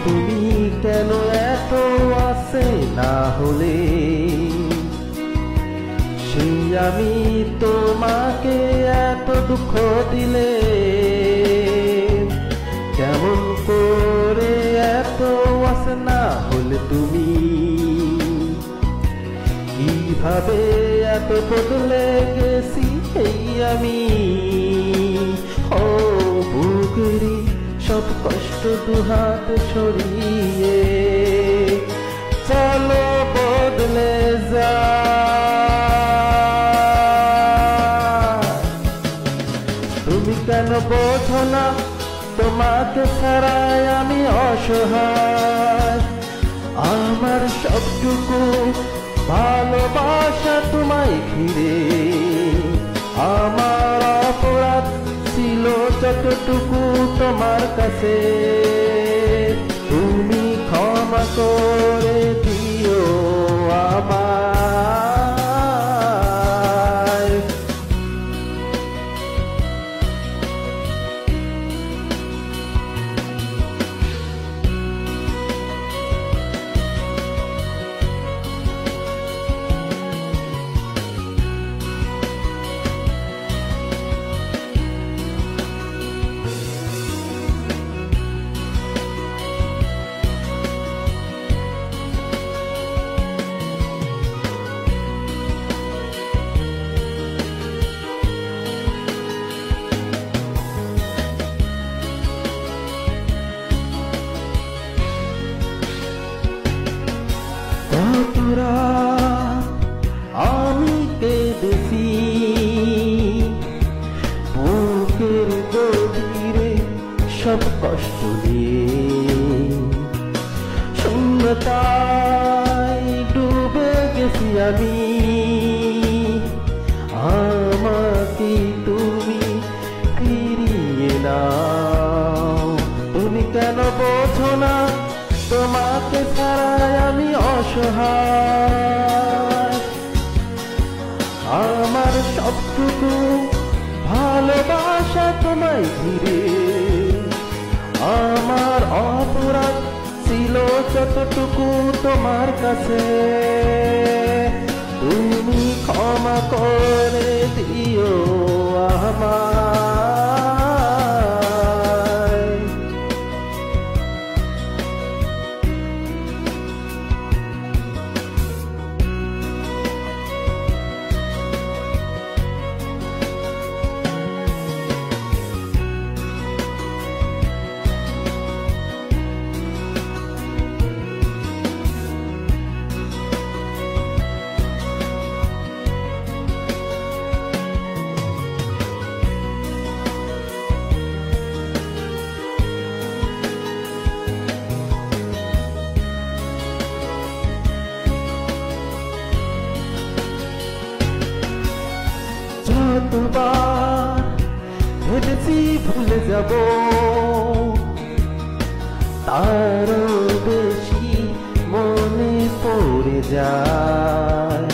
তুমি কেন এত আসে না হলে সেই আমি তোমাকে এত দুঃখ দিলে কেমন করে এত আসে না হলে তুমি কিভাবে এত বদলে গেছি এই আমি ও বুকেরি সব কষ্ট দুহাত ছড়িয়ে চলো বদলে যা তুমি কেন বোঝো না তোমাকে ছাড়াই আমি অসহায় আমার সবটুকু ভালোবাসা তোমায় ঘিরে আমার অপরাধ ছিল যতটুকু তোমার কাছে তুমি ক্ষমা করে দিও আমায় আমি কেঁদেছি বুকের গভীরে সব কষ্ট নিয়ে শূন্যতায় ডুবে গেছি আমি আমাকে তুমি ফিরিয়ে নাও তুমি কেন বোঝো না তোমাকে ছাড়াই আমি অসহায় আমার সবটুকু ভালোবাসা তোমায় ঘিরে আমার অপরাধ ছিল যতটুকু তোমার কাছে তুমি ক্ষমা করে দিও আমায় যতবার ভেবেছি ভুলে যাব তারও বেশি মনে পড়ে যায়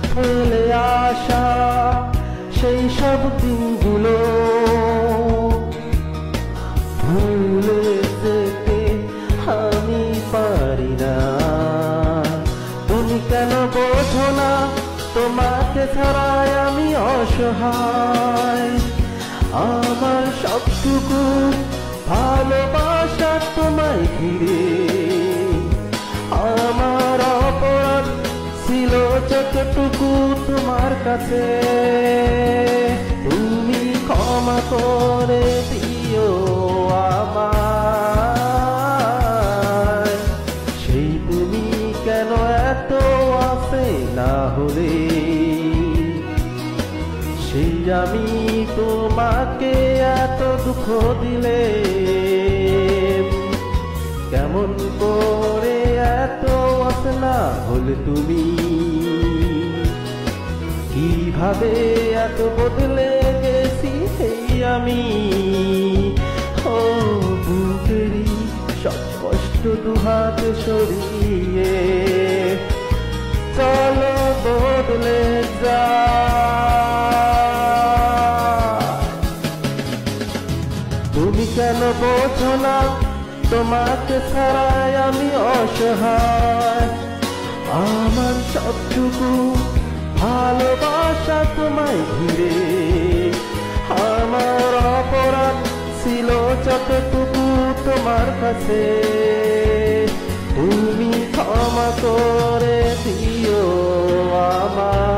ফেলে আসা সেই সব দিনগুলো ভুলে যেতে আমি পারি না তুমি কেন বোঝো না তোমাকে ছাড়াই আমি অসহায় আমার সবটুকু ভালোবাসা তোমায় ঘিরে আমার অপরাধ ছিল যতটুকু তোমার কাছে তুমি ক্ষমা করে দিও আমায় সেই তুমি কেন এত আসে না হলে সেই আমি তোমাকে এত দুঃখ দিলে কেমন করে এত আসে না হলে তুমি কিভাবে এত বদলে গেছি সেই আমি ও বুকেরি সব কষ্ট দুহাত সরিয়ে চলো বদলে যা তুমি কেন বোঝো না তোমাকে ছাড়াই আমি অসহায়। আমার সবটুকু ভালোবাসা তোমায় ঘিরে, আমার অপরাধ ছিল যতটুকু তোমার কাছে, তুমি ক্ষমা করে দিও আমায়।